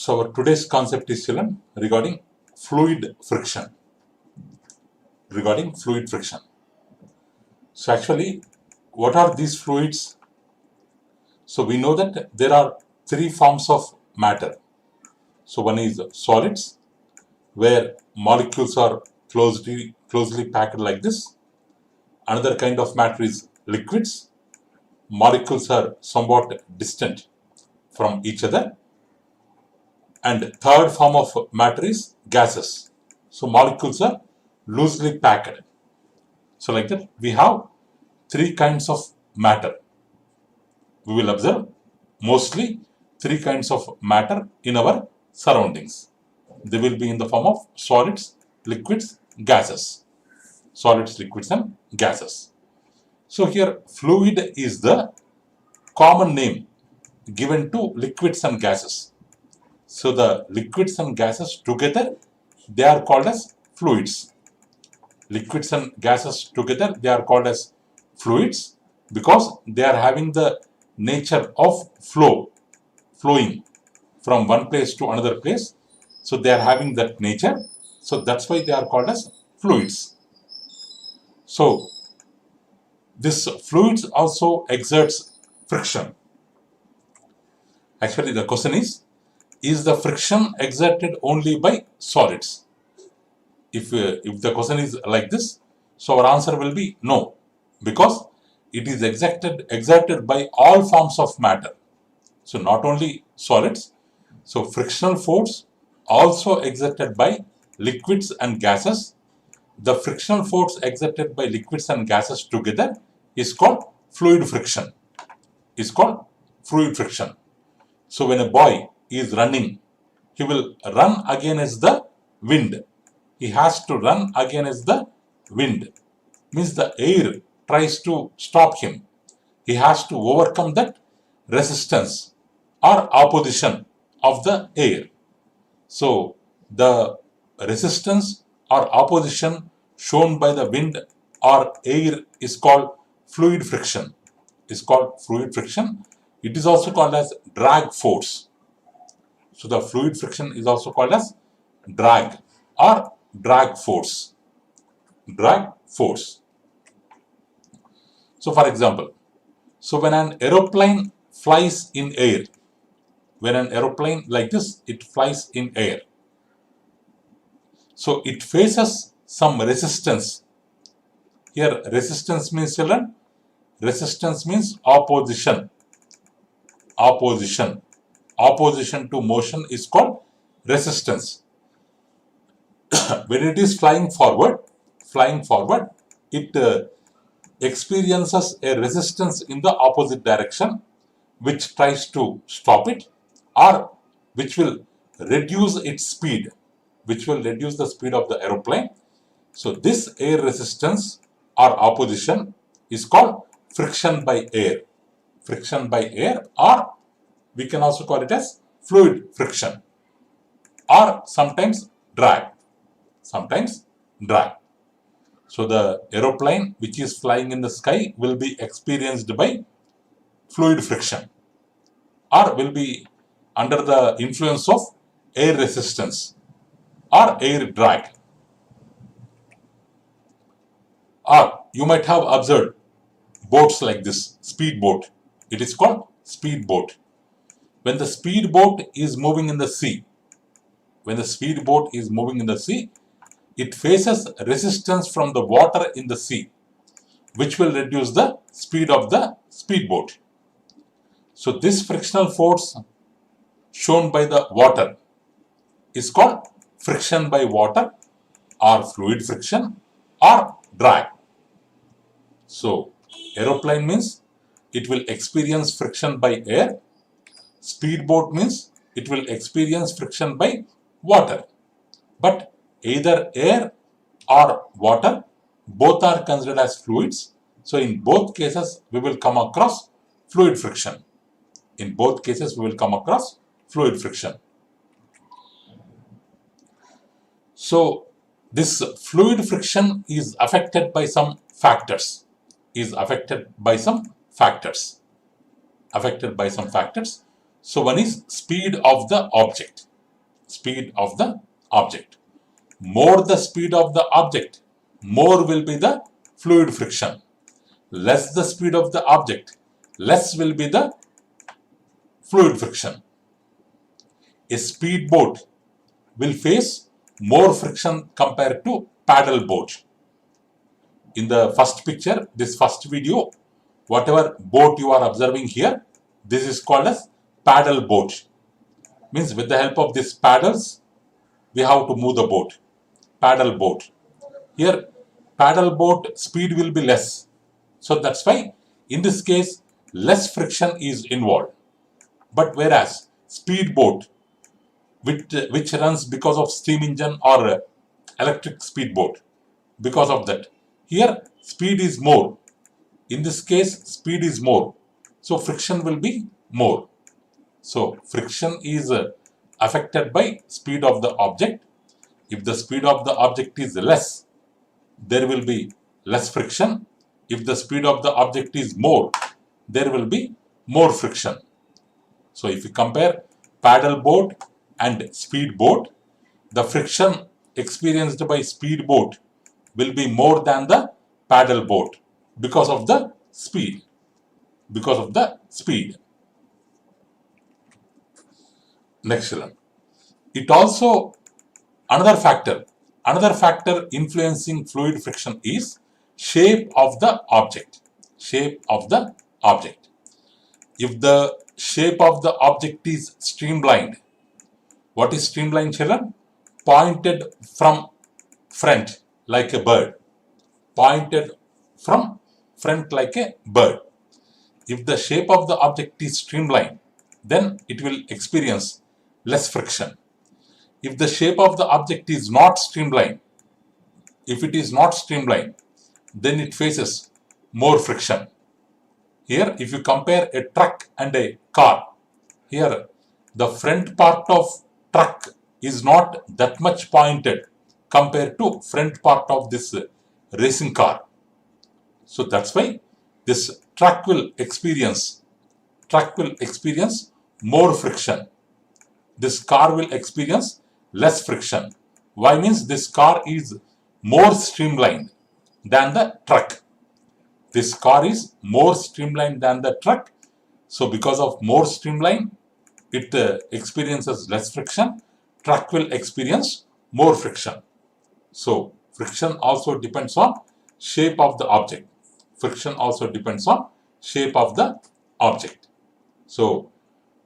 So our today's concept is children regarding fluid friction. Regarding fluid friction. So actually, what are these fluids? So we know that there are three forms of matter. So one is solids, where molecules are closely packed like this. Another kind of matter is liquids. Molecules are somewhat distant from each other. And third form of matter is gases. So molecules are loosely packed. So like that, we have three kinds of matter. We will observe mostly three kinds of matter in our surroundings. They will be in the form of solids, liquids, gases. Solids, liquids and gases. So here fluid is the common name given to liquids and gases. So the liquids and gases together, they are called as fluids. Liquids and gases together, they are called as fluids because they are having the nature of flowing from one place to another place. So they are having that nature. So that's why they are called as fluids. So this fluids also exerts friction. Actually, the question is the friction exerted only by solids? If the question is like this, so our answer will be no, because it is exerted by all forms of matter. So not only solids, so frictional force also exerted by liquids and gases. The frictional force exerted by liquids and gases together is called fluid friction. So when a boy is running, he will run against the wind. He has to run against the wind. Means the air tries to stop him. He has to overcome that resistance or opposition of the air. So the resistance or opposition shown by the wind or air is called fluid friction. It is also called as drag force. So the fluid friction is also called as drag or drag force. So for example, so when an aeroplane flies in air, when an aeroplane like this, it flies in air. So it faces some resistance. Here resistance means children, resistance means opposition. Opposition to motion is called resistance. When it is flying forward, it experiences a resistance in the opposite direction, which tries to stop it or which will reduce its speed, which will reduce the speed of the aeroplane. So this air resistance or opposition is called friction by air. Friction by air, or we can also call it as fluid friction, or sometimes drag. So the aeroplane which is flying in the sky will be experienced by fluid friction, or will be under the influence of air resistance or air drag. Or you might have observed boats like this, speedboat. It is called speedboat. When the speedboat is moving in the sea, it faces resistance from the water in the sea, which will reduce the speed of the speedboat. So this frictional force shown by the water is called friction by water, or fluid friction, or drag. So aeroplane means it will experience friction by air. Speedboat means it will experience friction by water. But either air or water, both are considered as fluids. So in both cases, we will come across fluid friction. So this fluid friction is affected by some factors. So one is speed of the object. speed of the object. More the speed of the object, more will be the fluid friction. Less the speed of the object, less will be the fluid friction. A speedboat will face more friction compared to paddle boat. In the first picture, this first video, whatever boat you are observing here, this is called as paddle boat. Means with the help of these paddles, we have to move the boat. Paddle boat. Here, paddle boat speed will be less. So that's why in this case, less friction is involved. But whereas speedboat, which runs because of steam engine or electric speedboat, because of that, here speed is more. In this case, speed is more. So friction will be more. So friction is affected by speed of the object. If the speed of the object is less, there will be less friction. If the speed of the object is more, there will be more friction. So if you compare paddle boat and speed boat, the friction experienced by speed boat will be more than the paddle boat because of the speed. Because of the speed. Next one. It also, another factor influencing fluid friction is shape of the object. Shape of the object. If the shape of the object is streamlined, what is streamlined, children? Pointed from front like a bird. Pointed from front like a bird. If the shape of the object is streamlined, then it will experience less friction. If the shape of the object is not streamlined, if it is not streamlined, then it faces more friction. Here, if you compare a truck and a car, here the front part of truck is not that much pointed compared to front part of this racing car. So that's why this truck will experience more friction. This car will experience less friction. Why? Means this car is more streamlined than the truck. This car is more streamlined than the truck. So because of more streamline, it experiences less friction. Truck will experience more friction. So friction also depends on shape of the object. Friction also depends on shape of the object. So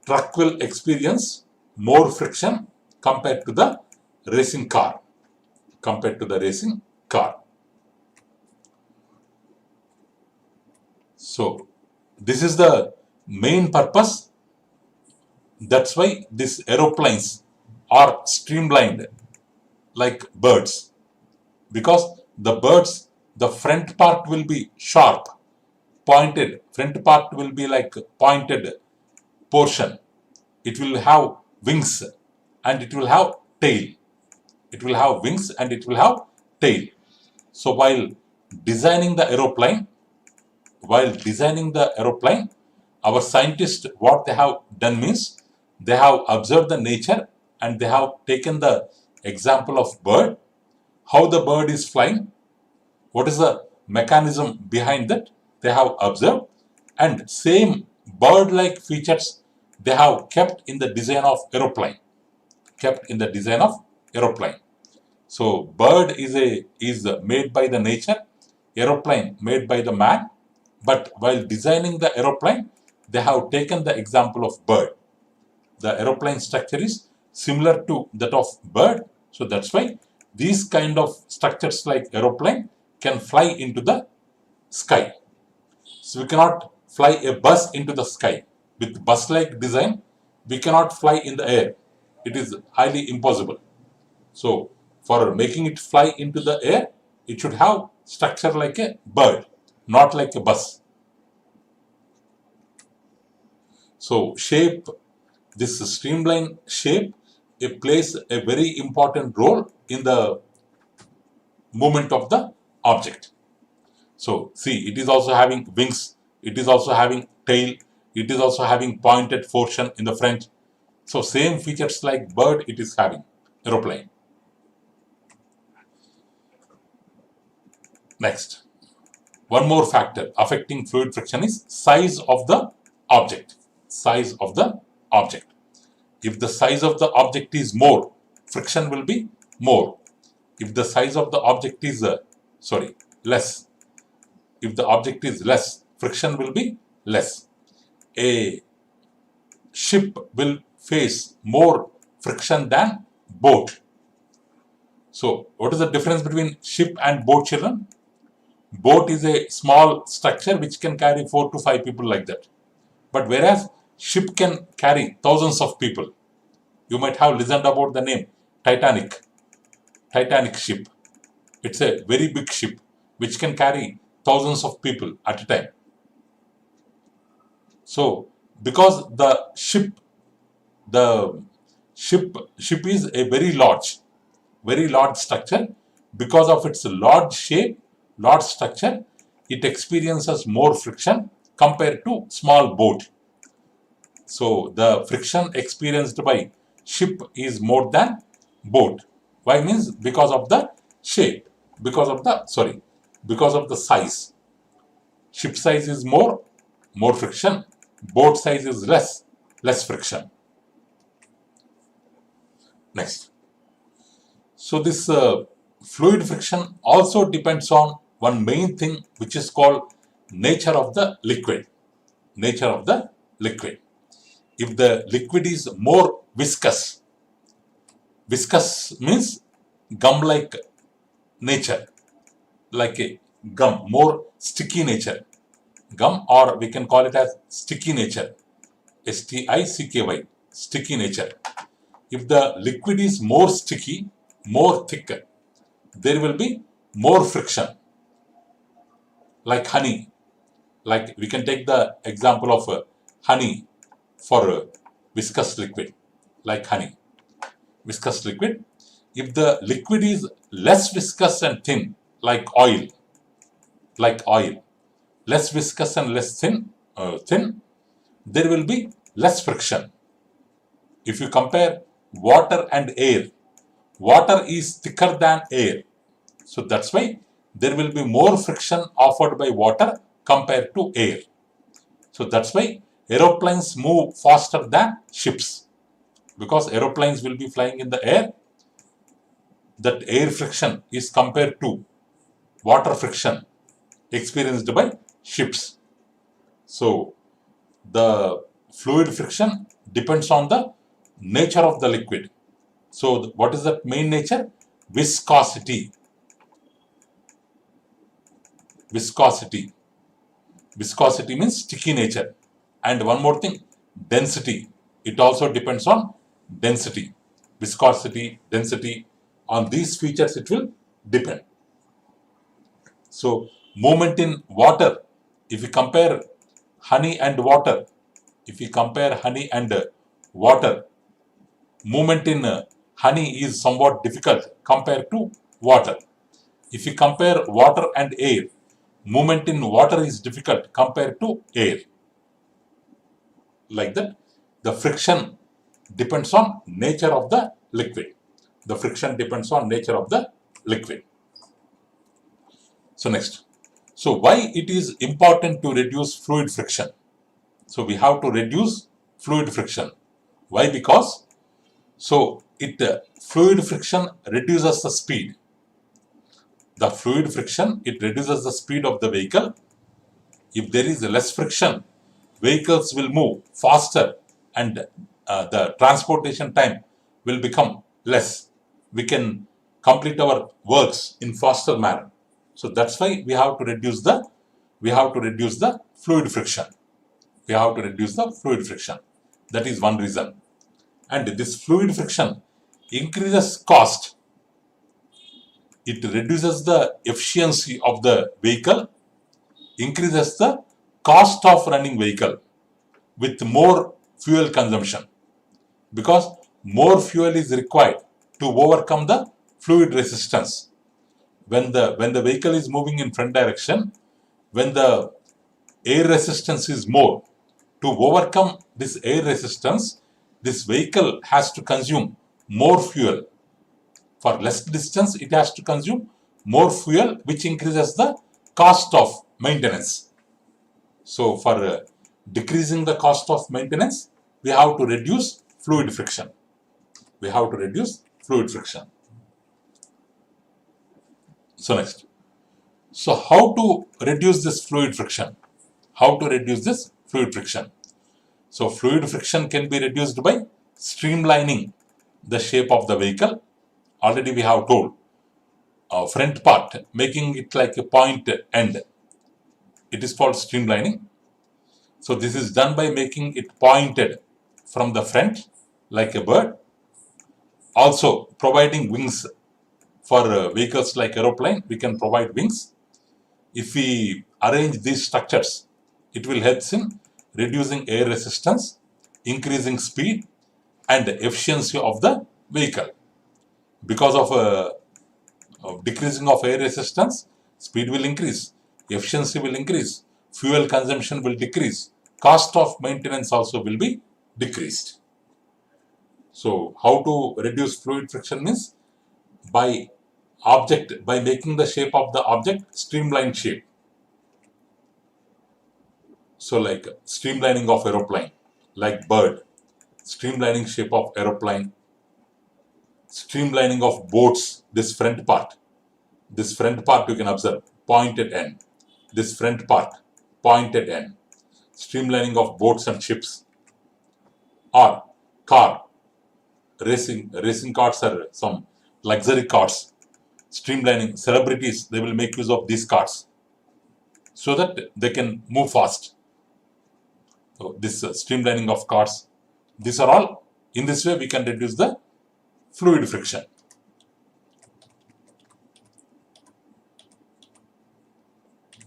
truck will experience more friction compared to the racing car. So this is the main purpose. That's why these aeroplanes are streamlined like birds. Because the birds, the front part will be sharp, pointed. Front part will be like pointed portion. It will have wings and it will have tail. It will have wings and it will have tail. So while designing the aeroplane, our scientists, what they have done means, they have observed the nature and they have taken the example of bird, how the bird is flying, what is the mechanism behind that, they have observed, and same bird-like features they have kept in the design of aeroplane. So bird is made by the nature, aeroplane made by the man, but while designing the aeroplane, they have taken the example of bird. The aeroplane structure is similar to that of bird, so that's why these kind of structures like aeroplane can fly into the sky. So we cannot fly a bus into the sky. With bus-like design, we cannot fly in the air. It is highly impossible. So for making it fly into the air, it should have structure like a bird, not like a bus. So shape, this streamline shape, it plays a very important role in the movement of the object. So see, it is also having wings, it is also having tail, it is also having pointed portion in the front. So same features like bird it is having, aeroplane. Next, one more factor affecting fluid friction is size of the object. Size of the object. If the size of the object is more, friction will be more. If the size of the object is less, if the object is less, friction will be less. A ship will face more friction than boat. So, what is the difference between ship and boat, children? Boat is a small structure which can carry 4 to 5 people like that. But whereas ship can carry thousands of people. You might have listened about the name Titanic. Titanic ship. It's a very big ship which can carry thousands of people at a time. So, because the ship is a very large structure. Because of its large shape, large structure, it experiences more friction compared to small boat. So the friction experienced by ship is more than boat. Why? Means because of the shape, because of the size. Ship size is more friction. Boat size is less friction. Next. So this fluid friction also depends on one main thing which is called nature of the liquid. Nature of the liquid. If the liquid is more viscous means gum-like nature, like a gum, more sticky nature. Gum, or we can call it as sticky nature. STICKY, sticky nature. If the liquid is more sticky, more thick, there will be more friction. Like honey. Like we can take the example of honey for viscous liquid. Like honey. Viscous liquid. If the liquid is less viscous and thin, like oil, less viscous and less thin, there will be less friction. If you compare water and air, water is thicker than air. So that's why there will be more friction offered by water compared to air. So that's why aeroplanes move faster than ships. Because aeroplanes will be flying in the air, that air friction is compared to water friction experienced by ships. So the fluid friction depends on the nature of the liquid. So what is the main nature? Viscosity. Viscosity. Viscosity means sticky nature. And one more thing, density. It also depends on density. Viscosity, density. On these features it will depend. So movement in water. If you compare honey and water, movement in honey is somewhat difficult compared to water. If you compare water and air, movement in water is difficult compared to air. Like that, the friction depends on nature of the liquid. The friction depends on nature of the liquid. So next. So why it is important to reduce fluid friction? So we have to reduce fluid friction. Why? Because fluid friction reduces the speed. The fluid friction, it reduces the speed of the vehicle. If there is less friction, vehicles will move faster and the transportation time will become less. We can complete our works in faster manner. So that's why we have to reduce the fluid friction. We have to reduce the fluid friction. That is one reason. And this fluid friction increases cost. It reduces the efficiency of the vehicle, increases the cost of running vehicle with more fuel consumption, because more fuel is required to overcome the fluid resistance. When the vehicle is moving in front direction, when the air resistance is more, to overcome this air resistance, this vehicle has to consume more fuel. For less distance, it has to consume more fuel, which increases the cost of maintenance. So for decreasing the cost of maintenance, we have to reduce fluid friction. We have to reduce fluid friction. So next. So how to reduce this fluid friction? How to reduce this fluid friction? So fluid friction can be reduced by streamlining the shape of the vehicle. Already we have told front part, making it like a point end. It is called streamlining. So this is done by making it pointed from the front like a bird. Also providing wings for vehicles like aeroplane, we can provide wings. If we arrange these structures, it will help in reducing air resistance, increasing speed and efficiency of the vehicle. Because of decreasing of air resistance, speed will increase, efficiency will increase, fuel consumption will decrease, cost of maintenance also will be decreased. So how to reduce fluid friction means by making the shape of the object streamlined shape. So like streamlining of aeroplane, like bird, streamlining shape of aeroplane, streamlining of boats, this front part you can observe, pointed end, this front part, pointed end, streamlining of boats and ships, or car, racing cars are some luxury cars, streamlining, celebrities, they will make use of these cars so that they can move fast. So this streamlining of cars, these are all, in this way we can reduce the fluid friction.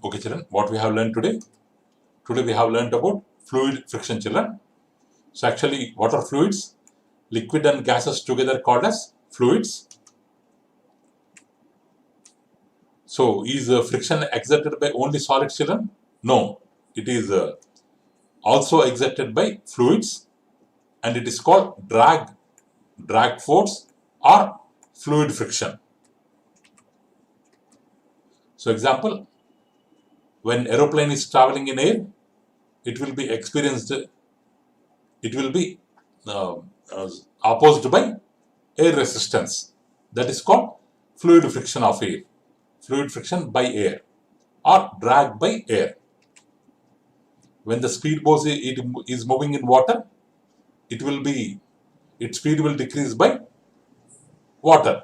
Okay children, what we have learned today? Today we have learned about fluid friction children. So actually what are fluids? Liquid and gases together called as fluids. So is friction exerted by only solid children? No, it is also exerted by fluids and it is called drag force or fluid friction. So example, when aeroplane is traveling in air, it will be opposed by air resistance. That is called fluid friction of air, fluid friction by air or drag by air. When the speedboat is moving in water, its speed will decrease by water.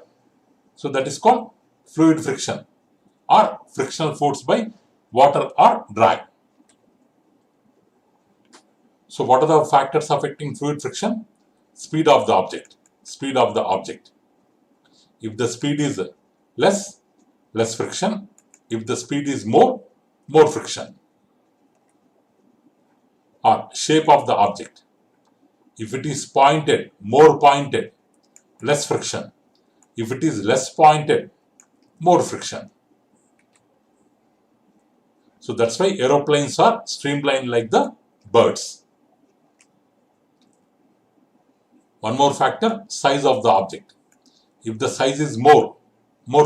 So that is called fluid friction or frictional force by water or drag. So what are the factors affecting fluid friction? Speed of the object. Speed of the object. If the speed is less friction. If the speed is more friction. Or shape of the object. If it is pointed, more pointed, less friction. If it is less pointed, more friction. So that's why aeroplanes are streamlined like the birds. One more factor, size of the object. If the size is more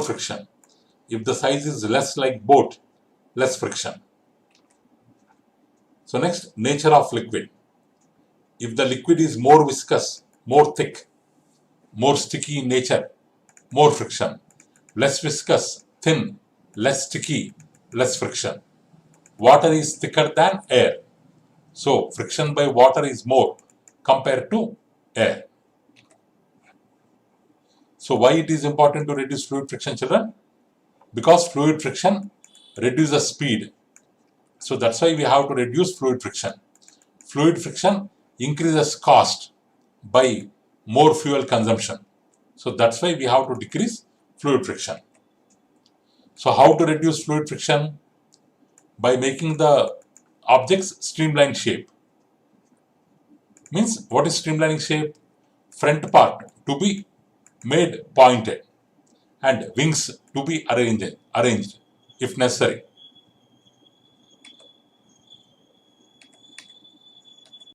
friction. If the size is less like boat, less friction. So next, nature of liquid. If the liquid is more viscous, more thick, more sticky in nature, more friction. Less viscous, thin, less sticky, less friction. Water is thicker than air. So friction by water is more compared to air. So why it is important to reduce fluid friction, children? Because fluid friction reduces speed. So that's why we have to reduce fluid friction. Fluid friction increases cost by more fuel consumption. So that's why we have to decrease fluid friction. So how to reduce fluid friction? By making the objects streamlined shape. Means what is streamlining shape? Front part to be made pointed and wings to be arranged if necessary.